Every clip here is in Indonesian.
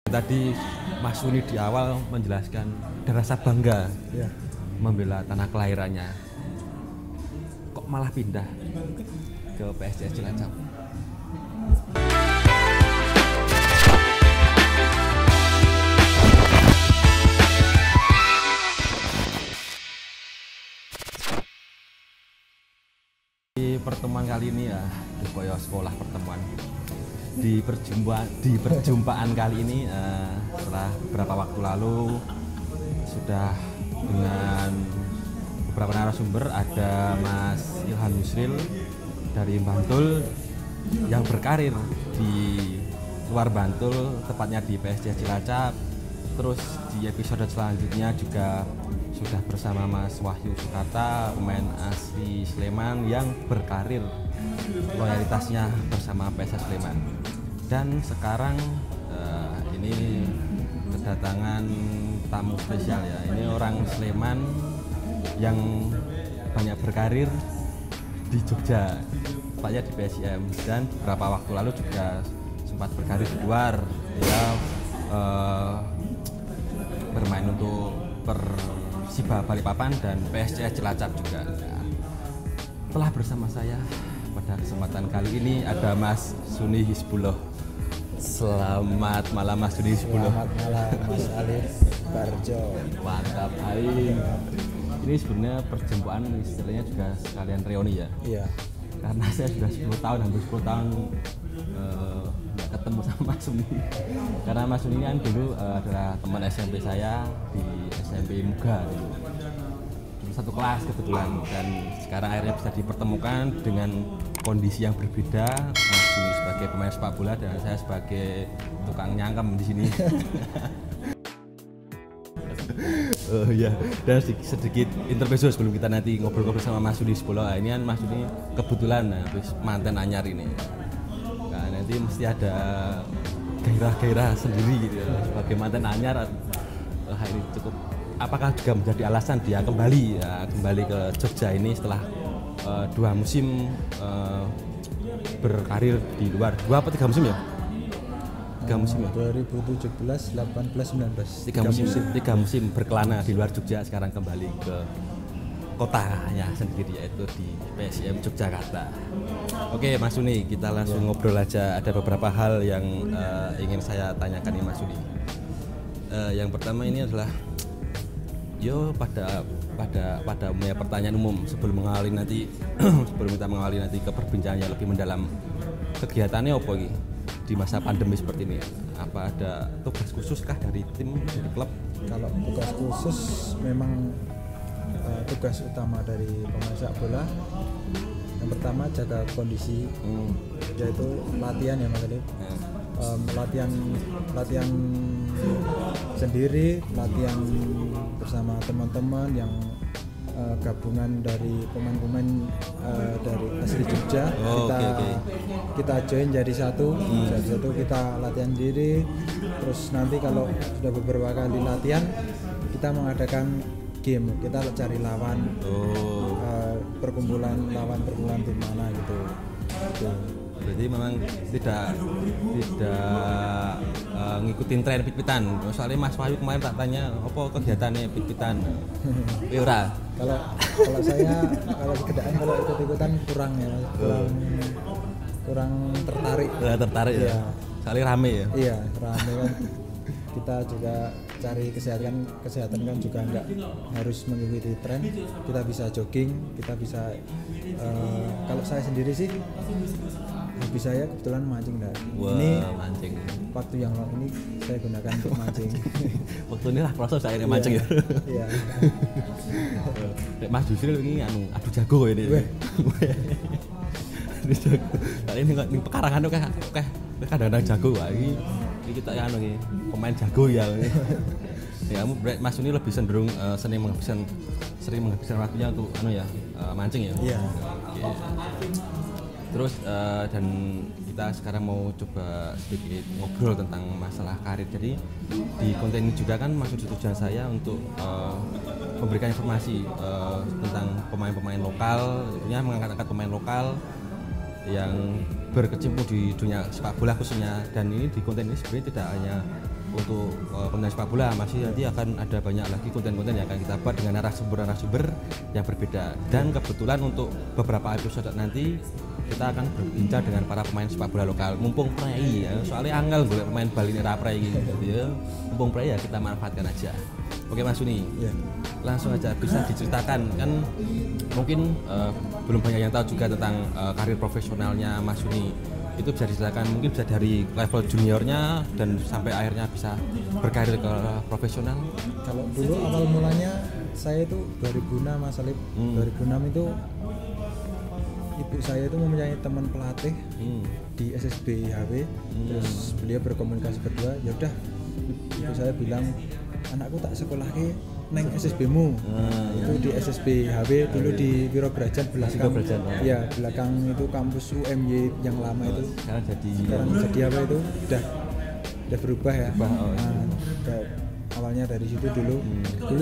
Tadi Mas Suni di awal menjelaskan ada rasa bangga membela tanah kelahirannya. Kok malah pindah ke PSCS Cilacap? Di pertemuan kali ini ya, di koyo sekolah pertemuan. Di perjumpaan kali ini setelah beberapa waktu lalu sudah dengan beberapa narasumber, ada Mas Ilham Yusril dari Bantul yang berkarir di luar Bantul, tepatnya di PSCS Cilacap. Terus di episode selanjutnya juga sudah bersama Mas Wahyu Sukata, pemain asli Sleman yang berkarir loyalitasnya bersama PSS Sleman. Dan sekarang ini kedatangan tamu spesial ya. Ini orang Sleman yang banyak berkarir di Jogja, tepatnya di PSIM, dan beberapa waktu lalu juga sempat berkarir di luar. Dia bermain untuk Persiba Balikpapan dan PSCS Cilacap juga. Telah bersama saya pada kesempatan kali ini ada Mas Suni Hizbullah. Selamat malam Mas Suni Hizbullah. Selamat malam Mas Alif Barjo. Mantap Aing. Ini sebenarnya perjumpaan istilahnya juga sekalian reuni ya. Iya. Karena saya sudah 10 tahun, hampir 10 tahun nggak ketemu sama Mas Suni. Karena Mas Suni kan dulu adalah teman SMP saya di SMP Muga gitu. Satu kelas kebetulan, dan sekarang akhirnya bisa dipertemukan dengan kondisi yang berbeda. Mas Suni sebagai pemain sepak bola dan saya sebagai tukang nyangkem di sini. Oh iya, dan sedikit intermezzo sebelum kita nanti ngobrol-ngobrol sama Mas Suni Hizbullah. Ini kan Mas Suni kebetulan habis manten anyar ini. Nah, nanti mesti ada gairah-gairah sendiri gitu ya. Sebagai manten anyar, ini cukup. Apakah juga menjadi alasan dia kembali ke Jogja ini setelah 2 musim berkarir di luar? 2 atau 3 musim ya? 3 musim ya? 2017, 18, 19. 3 musim berkelana di luar Jogja, sekarang kembali ke kotanya sendiri, yaitu di PSIM Yogyakarta. Oke Mas Suni, kita langsung ngobrol aja. Ada beberapa hal yang ingin saya tanyakan nih Mas Suni. Yang pertama ini adalah pada umumnya pertanyaan umum sebelum kita mengawali nanti ke perbincangannya lebih mendalam. Kegiatannya apa ini di masa pandemi seperti ini? Apa ada tugas khusus kah dari tim, dari klub? Kalau tugas khusus memang tugas utama dari pemain sepak bola yang pertama jaga kondisi, yaitu latihan ya Mas Alif. Latihan sendiri, latihan bersama teman-teman yang gabungan dari pemain-pemain dari asli Jogja. Kita join jadi satu, kita latihan diri. Terus nanti kalau sudah beberapa kali latihan, kita mengadakan game, kita cari lawan, perkumpulan tim mana gitu. Berarti memang tidak ngikutin tren pit-pitan. Soalnya Mas Wahyu kemarin tak tanya apa kegiatannya pit-pitan. Ora. Kalau saya sekedaan kalau ikut-ikutan kurang ya, kurang tertarik. Tertarik ya. Soalnya rame ya. Iya, rame kan. Kita juga cari kesehatan kan juga enggak harus mengikuti tren. Kita bisa jogging, kita bisa kalau saya sendiri sih hobi saya kebetulan mancing dah. Ini mancing. Waktu yang long ini saya gunakan untuk mancing. Waktu ini lah proses saya mancing ya. Iya. Mas Yusril ini adu jago ini. Kali ini ning pekarangan oke kadang-kadang jago wae. Ini kita pemain jago ya. Ya kamu Mas ini lebih cenderung sering menghabiskan waktunya untuk mancing ya. Iya. Terus dan kita sekarang mau coba sedikit ngobrol tentang masalah karir. Jadi di konten ini juga kan maksud tujuan saya untuk memberikan informasi tentang pemain-pemain lokal, tentunya mengangkat pemain lokal yang berkecimpung di dunia sepak bola khususnya. Dan ini di konten ini sebenarnya tidak hanya untuk konten sepak bola, masih nanti akan ada banyak lagi konten-konten yang akan kita buat dengan narasumber yang berbeda. Dan kebetulan untuk beberapa episode nanti kita akan berbincang dengan para pemain sepak bola lokal. Mumpung prei ya, soalnya angel golek pemain Bali ini prei gitu ya. Mumpung prei ya kita manfaatkan aja. Oke Mas Suni, ya. Langsung aja bisa diceritakan kan mungkin belum banyak yang tahu juga tentang karir profesionalnya Mas Suni. Itu bisa diceritakan mungkin bisa dari level juniornya dan sampai akhirnya bisa berkarir ke profesional. Kalau dulu awal mulanya saya itu 2006 Mas Alif. 2006 itu ibu saya itu mempunyai teman pelatih di SSB HW. Terus beliau berkomunikasi berdua, ya udah ibu saya bilang anakku tak sekolah ke neng SSB-mu. Itu di SSB HW dulu di Wirobrajan belakang. Ya, belakang itu kampus UMY yang lama itu. Sekarang jadi apa itu? Udah berubah ya. Awalnya dari situ dulu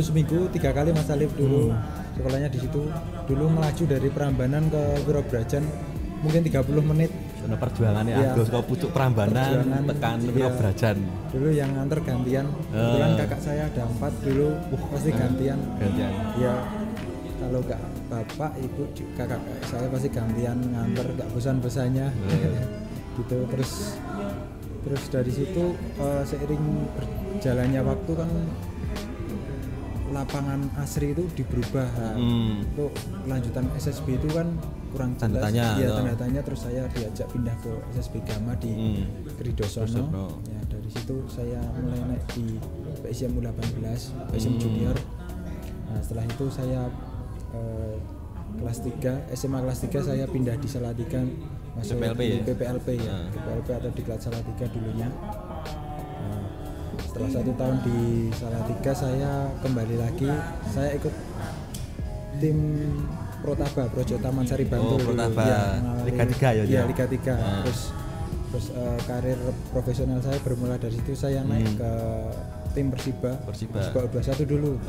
seminggu 3 kali Mas Alif dulu sekolahnya di situ. Dulu melaju dari Prambanan ke Wirobrajan mungkin 30 menit. Sono perjuangannya ya. Agus kau pucuk Prambanan tekan Wirobrajan. Dulu yang nganter gantian. Kebetulan kakak saya ada 4 dulu, pasti gantian. Ya, kalau enggak bapak, ibu, kakak saya pasti gantian nganter, enggak bosan-bosannya. Gitu. Terus dari situ seiring berjalannya waktu kan lapangan asri itu diberubah. Untuk lanjutan SSB itu kan kurang jelas. Tanda tanya. Terus saya diajak pindah ke SSB Gama di Kridosono. Ya, dari situ saya mulai naik di PSM U18, PSM Junior. Nah, setelah itu saya kelas 3, SMA kelas 3 saya pindah di Salatiga, masuk PPLP PPLP ya. PPLP atau Diklat Salatiga dulunya. Setelah 1 tahun di Salatiga saya kembali lagi, saya ikut tim Protaba Projo Taman Sari Bantul. Protaba Liga 3 ya. Iya, Liga 3. Terus karir profesional saya bermula dari situ. Saya naik ke tim Persiba U21 dulu.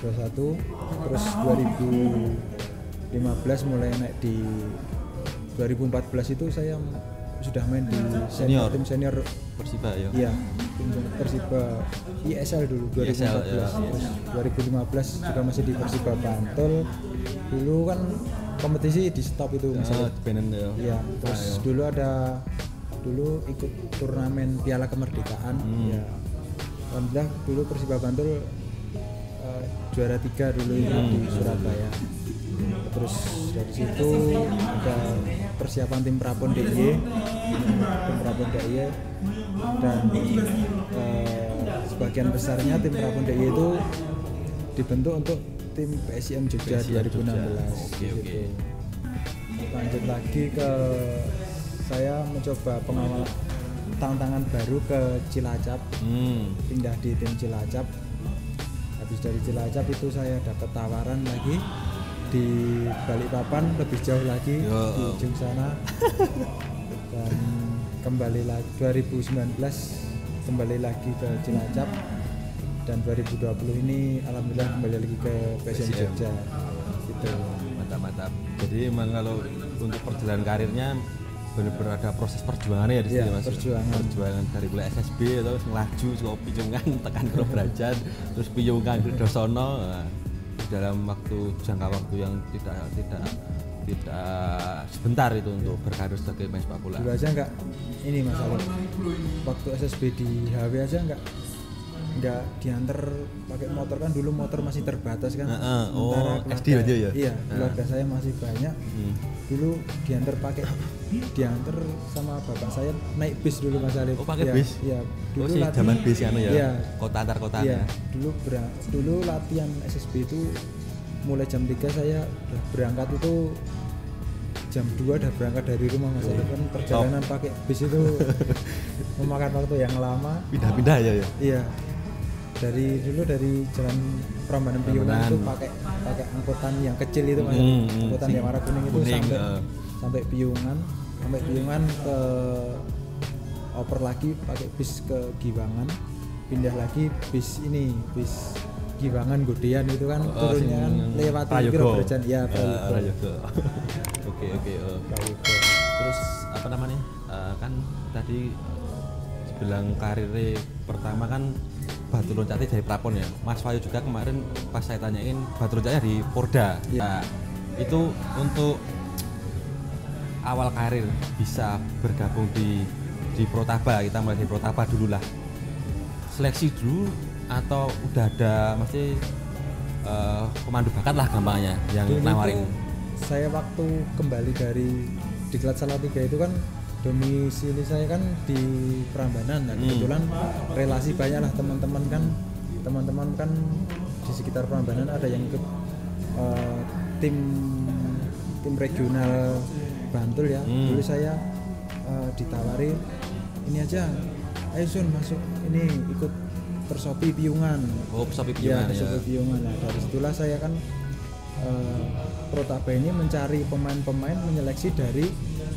21 terus 2015 mulai naik di 2014 itu saya sudah main di tim senior Persiba ya. Iya, tim Persiba ISL dulu 2014. Terus 2015 juga masih di Persiba Bantul. Dulu kan kompetisi di stop itu misalnya. Iya, terus dulu ikut turnamen Piala Kemerdekaan ya. Alhamdulillah dulu Persiba Bantul juara 3 dulu di Surabaya. Terus dari situ ada persiapan tim Prapon DIY dan sebagian besarnya tim Prapon DIY itu dibentuk untuk tim PSIM Jogja 2016. Oke. Lanjut lagi ke saya mencoba pengawal tantangan baru ke Cilacap. Pindah di tim Cilacap. Habis dari Cilacap itu saya dapat tawaran lagi di Balikpapan, lebih jauh lagi di ujung sana. Dan kembali lagi 2019 kembali lagi ke Cilacap, dan 2020 ini alhamdulillah kembali lagi ke PSM Jogja gitu. Mantap. Jadi emang kalau untuk perjalanan karirnya benar-benar ada proses perjuangannya ya di sini Mas. Perjuangan dari mulai SSB terus ngelaju cukup piyungan tekan Wirobrajan, terus piyungan Kridosono dalam jangka waktu yang tidak sebentar itu untuk berkarir sebagai pemain sepak bola. Dulu aja enggak ini masalah. Waktu SSB di HW aja enggak diantar pakai motor, kan dulu motor masih terbatas kan. SD aja ya. Iya, keluarga saya masih banyak. Dulu diantar sama bapak saya naik bis dulu Mas Alif. Pakai bis? Iya. Dulu zaman bis ya. Iya. Kota antar kota. Iya. Dulu latihan SSB itu mulai jam 3 saya udah berangkat itu jam 2 udah berangkat dari rumah Mas Alif. Kan perjalanan pakai bis itu memakan waktu yang lama. Pindah-pindah ya. Iya. Dari jalan Prambanan Piyungan itu pakai angkutan yang kecil itu Mas. Angkutan yang warna kuning itu sampai Piyungan ke oper lagi pakai bis ke Giwangan, pindah lagi bis Giwangan Godean itu kan turunnya kan lewat Wirobrajan ya, Prayogo. Oke. Terus apa namanya? Kan tadi dibilang karir pertama kan batu loncatnya dari Prapon ya. Mas Wahyu juga kemarin pas saya tanyain batu loncatnya di Porda. Nah, itu untuk awal karir bisa bergabung di Protaba, kita mulai di Protaba dulu lah. Seleksi dulu atau udah ada mesti pemandu bakat lah gampangnya yang dulu nawarin. Saya waktu kembali dari Diklat Salatiga itu kan domisili saya kan di Prambanan dan kebetulan relasi banyak lah teman-teman kan di sekitar Prambanan ada yang ikut tim regional Bantul ya. Dulu saya ditawari ini aja, ayo Sun masuk ini ikut Persopi Piungan. Oh, Persopi Piungan ya. Persopi Piungan. Nah, dari situlah saya kan Protaba ini mencari pemain-pemain menyeleksi dari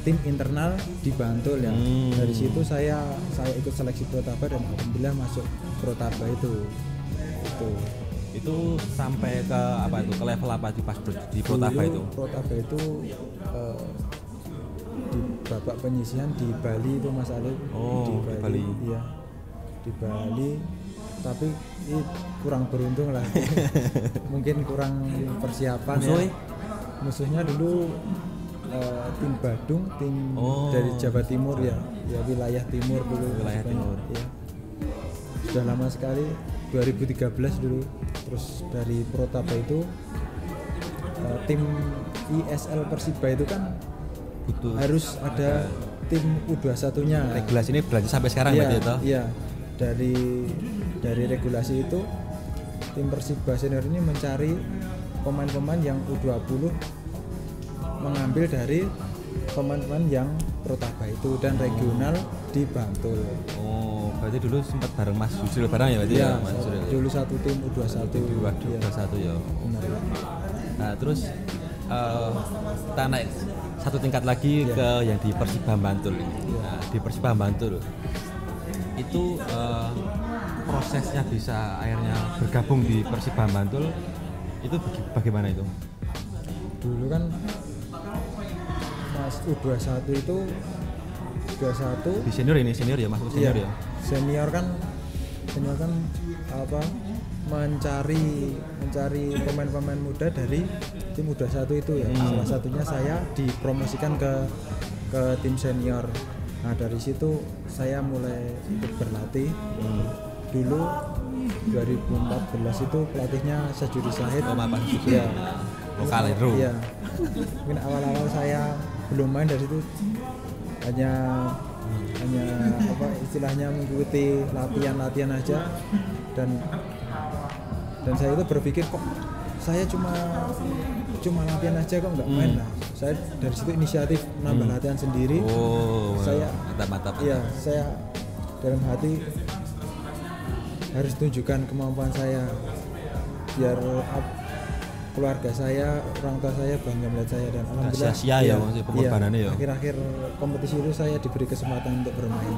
tim internal di Bantul ya. Dari situ saya ikut seleksi Protaba dan alhamdulillah masuk Protaba itu. Itu sampai ke apa itu? Ke level apa di pas di Protaba itu? Protaba itu di babak penyisihan di Bali itu Mas Alif. Oh, di Bali. Iya. Di Bali. Tapi kurang beruntung lah. Mungkin kurang persiapan ya. Musuhnya dulu tim Badung, tim dari Jawa Timur ya wilayah timur dulu. Wilayah timur. Ya. Sudah lama sekali 2013 dulu. Terus dari Protaba itu tim ISL Persiba itu kan butuh harus ada tim U21-nya. Regulasi ini berlanjut sampai sekarang berarti itu? Iya. Dari regulasi itu tim Persiba senior ini mencari pemain-pemain yang U20 mengambil dari pemain-pemain yang Protaba itu dan regional di Bantul. Oh, berarti dulu sempat bareng Mas Yusril bareng ya berarti ya Mas Yusril. Dulu satu tim U21. U21 ya. Benar. Nah, terus kita naik satu tingkat lagi ke yang di Persiba Bantul. Nah, di Persiba Bantul itu prosesnya bisa akhirnya bergabung di Persiba Bantul itu bagaimana itu? Dulu kan Mas U21 itu di senior ya Mas senior ya. Senior kan apa mencari pemain-pemain muda dari tim U21 itu ya. Salah satunya saya dipromosikan ke tim senior. Nah, dari situ saya mulai ikut berlatih. Dulu 2014 itu pelatihnya Sajudi Sahid. Oh, Bapak Sajudi. Ya. Lokal itu. Iya. Mungkin awal-awal saya belum main dari situ hanya apa istilahnya mengikuti latihan aja dan saya itu berpikir kok saya cuma latihan aja kok nggak main lah. Saya dari situ inisiatif nambah latihan sendiri. Saya mantap. Iya, saya dalam hati harus tunjukkan kemampuan saya biar keluarga saya, orang tua saya bangga melihat saya dan alhamdulillah sia-sia ya maksudnya pengorbanannya ya. Akhir-akhir kompetisi itu saya diberi kesempatan untuk bermain.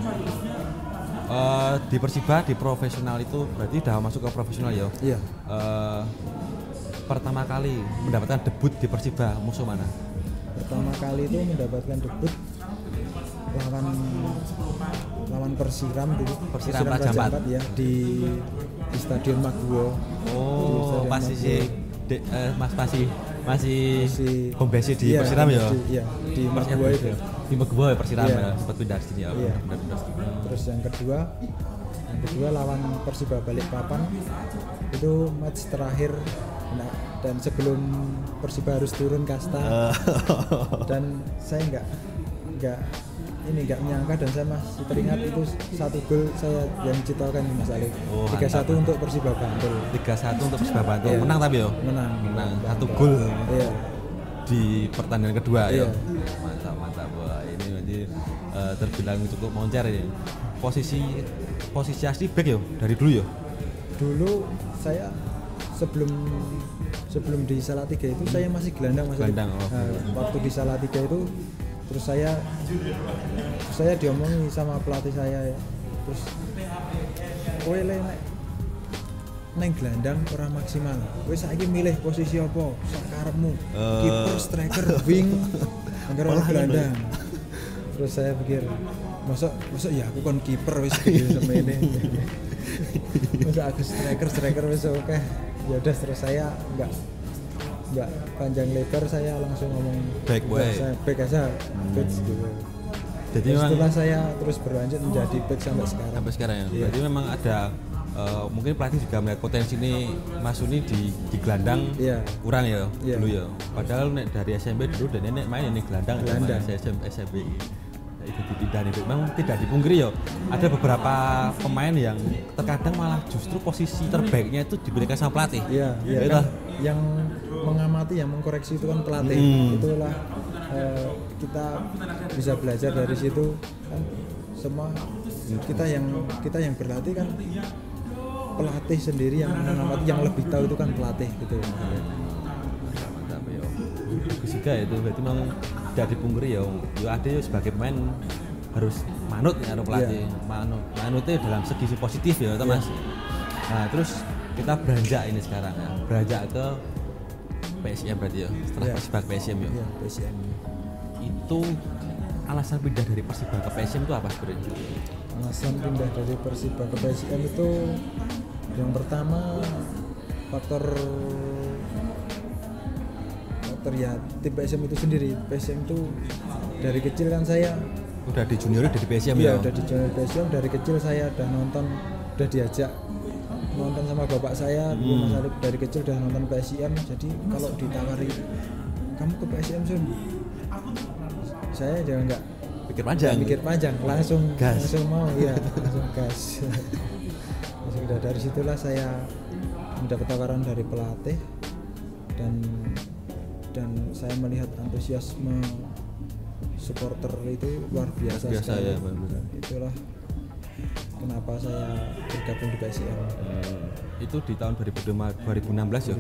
Di Persiba di profesional itu berarti udah masuk ke profesional ya? Iya. Pertama kali mendapatkan debut di Persiba musuh mana? Pertama kali itu mendapatkan debut lawan Persiram dulu. Persiram Raja Ampat ya di Stadion Maguwo. Oh, pasti masih home base di Persiram ya? Iya, di Maguwo itu. Di Maguwo ya Persiram ya, sempat pindah sini ya. Iya. Terus yang kedua lawan Persiba Balikpapan itu match terakhir dan sebelum Persiba harus turun kasta dan saya nggak menyangka dan saya masih teringat itu satu gol saya yang ciptakan Mas Alif. 3-1 untuk Persiba Bantul. 3-1 untuk Persiba Bantul. Yeah. Menang tapi yo. Menang. Satu gol. Iya. Di pertandingan kedua ya. Iya. Mantap. Wah, ini berarti terbilang cukup moncer ini. Posisi asli back yo dari dulu yo. Dulu saya sebelum di Salatiga itu saya masih gelandang Mas. Gelandang. Waktu di Salatiga itu terus saya diomongi sama pelatih saya ya. Terus kowe neng gelandang orang maksimal. Kowe saiki milih posisi apa? Sakarepmu. Kiper, striker, wing, anggar gelandang. Terus saya pikir masa ya aku kon kiper wis gede semene. Masa aku striker wis oke. Ya udah terus saya enggak panjang lebar, saya langsung ngomong back aja back gitu. Jadi memang setelah saya terus berlanjut menjadi back sampai sekarang ya. Iya. Berarti memang ada mungkin pelatih juga melihat potensi ini Mas Uni di gelandang kurang ya dulu ya. Padahal nek dari SMP dulu dan nenek main ini gelandang. SMP itu dipindah nih. Memang tidak dipungkiri ya. Ada beberapa pemain yang terkadang malah justru posisi terbaiknya itu diberikan sama pelatih. Iya. Kan yang mengamati, yang mengkoreksi itu kan pelatih. Itulah kita bisa belajar dari situ kan, semua kita yang berlatih kan pelatih sendiri yang mengamati, yang lebih tahu itu kan pelatih gitu. Juga itu berarti memang tidak dipungkiri ya ada ya sebagai pemain harus manut ya pelatih. Manutnya dalam segi positif ya Mas. Nah terus kita beranjak ini sekarang ya, beranjak ke PSM berarti ya, setelah Persiba ke PSM ya. PSM. Itu alasan pindah dari Persiba ke PSM itu apa sebenarnya? Alasan pindah dari Persiba ke PSM itu yang pertama faktor ya tim PSM itu sendiri. PSM itu dari kecil kan saya udah di junior dari PSM ya? Iya, udah di junior PSM dari kecil, saya udah nonton, udah diajak nonton sama bapak saya. Mas Alif dari kecil udah nonton PSM, jadi kalau ditawari kamu ke PSM Sun, saya jangan nggak mikir panjang, langsung mau langsung gas. Sudah dari situlah saya mendapat tawaran dari pelatih dan saya melihat antusiasme supporter itu luar biasa sekali. Ya, itulah kenapa saya bergabung di PSM. Itu di tahun 2016 ya?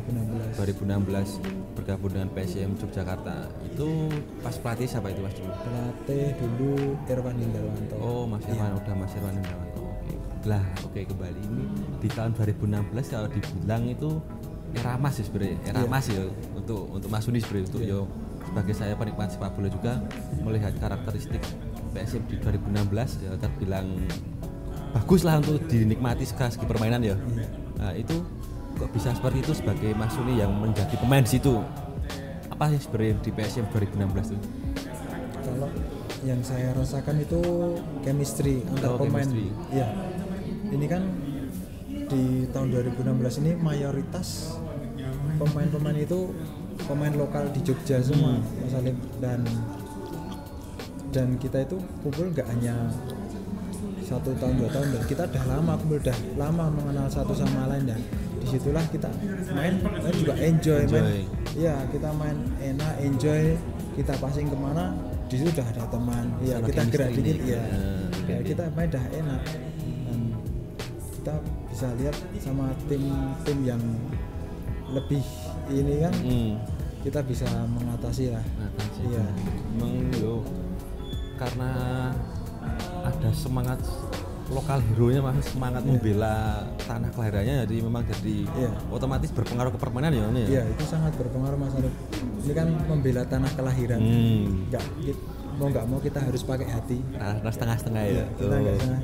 2016 bergabung dengan PSM Yogyakarta. Itu pas pelatih siapa itu Mas dulu? Pelatih dulu Irwan Indawanto. Oh Mas Irwan, udah Mas Irwan Indawanto. Oke, kembali ini di tahun 2016 kalau dibilang itu era emas ya sebenarnya, emas ya untuk Mas Uni sebenarnya, untuk yo sebagai saya penikmat sepak bola juga melihat karakteristik PSM di 2016 ya terbilang bagus lah untuk dinikmati segi permainan ya. Nah itu kok bisa seperti itu sebagai Mas Uni yang menjadi pemain di situ? Apa sih sebenarnya di PSM 2016 itu? Kalau yang saya rasakan itu chemistry antar pemain. Ya, ini kan di tahun 2016 ini mayoritas pemain-pemain itu pemain lokal di Jogja semua, Mas Alif, dan kita itu kumpul nggak hanya 1 tahun 2 tahun, dan kita udah lama mengenal satu sama lain, dan disitulah kita main juga enjoy. Iya, kita main enak, enjoy, kita passing kemana di situ udah ada teman, ya kita gerak dikit ya kita main dah enak, dan kita bisa lihat sama tim yang lebih ini kan kita bisa mengatasi lah. Iya. Memang karena ada semangat lokal hero-nya, masih semangat membela tanah kelahirannya, jadi memang otomatis berpengaruh ke permainan ya. Iya, itu sangat berpengaruh Mas Arif. Ini kan membela tanah kelahiran. Nggak mau kita harus pakai hati. Setengah-setengah ya.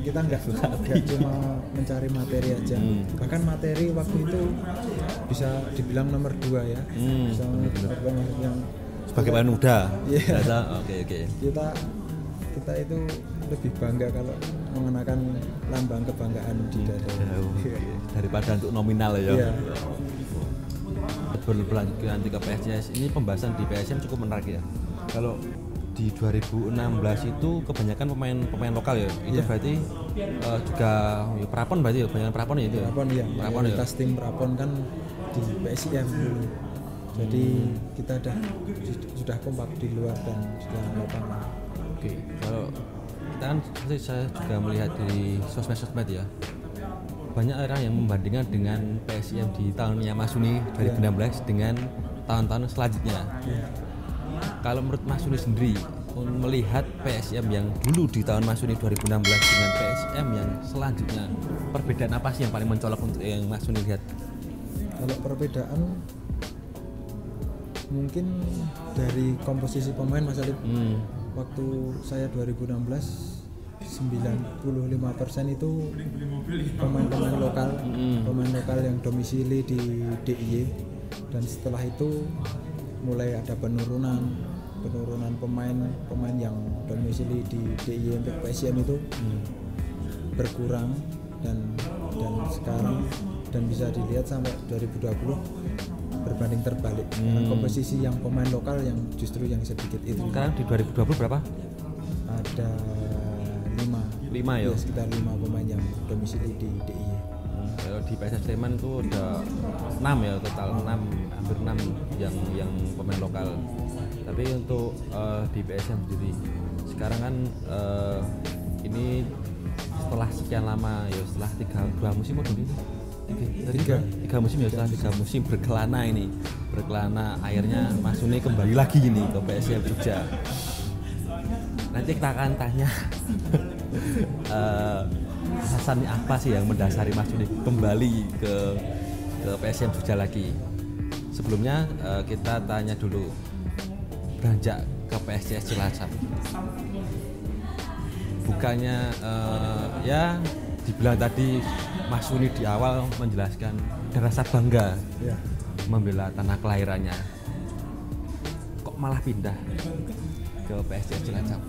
Kita nggak cuma mencari materi aja. Bahkan materi waktu itu bisa dibilang nomor 2 ya. Bisa nomor 2 yang sebagai pemain muda. Iya. Oke. Kita itu lebih bangga kalau mengenakan lambang kebanggaan di dada. Daripada untuk nominal ya. Iya. Berlanjut nanti ke PSS, ini pembahasan di PSM cukup menarik ya. Kalau di 2016 itu kebanyakan pemain lokal ya. Itu berarti juga Prapon berarti ya, kebanyakan Prapon ya itu ya. Prapon ya. Tim Prapon kan di PSM dulu. Jadi kita sudah kompak di luar dan di dalam lapangan. Oke. Kalau kita kan saya juga melihat di sosmed ya. Banyak orang yang membandingkan dengan PSM di tahunnya Mas Uni 2016 dengan tahun-tahun selanjutnya. Kalau menurut Mas Uni sendiri melihat PSM yang dulu di tahun Mas Uni 2016 dengan PSM yang selanjutnya, perbedaan apa sih yang paling mencolok untuk yang Mas Uni lihat? Kalau perbedaan mungkin dari komposisi pemain Mas Alif. Waktu saya 2016 95% itu pemain-pemain lokal, pemain lokal yang domisili di DIY, dan setelah itu mulai ada penurunan pemain yang domisili di DIY untuk PSM itu berkurang dan sekarang dan bisa dilihat sampai 2020 berbanding terbalik. Komposisi yang pemain lokal yang justru yang sedikit itu. Sekarang di 2020 berapa? Ada 5 ya? Sekitar 5 pemain yang domisili di DIY. Kalau di PSM Sleman itu ada 6 ya, total 6, hampir 6 yang pemain lokal. Tapi untuk di PSM sendiri sekarang kan ini setelah sekian lama ya, setelah 2 musim tiga musim ya, setelah 3 musim berkelana akhirnya Mas Suni kembali lagi ini ke PSM Jogja. Nanti kita akan tanya alasannya apa sih yang mendasari Mas Suni kembali ke PSM Jogja lagi. Sebelumnya kita tanya dulu beranjak ke PSCS Cilacap. Bukannya ya dibilang tadi Mas Suni di awal menjelaskan ada rasa bangga membela tanah kelahirannya. Kok malah pindah ke PSCS Cilacap?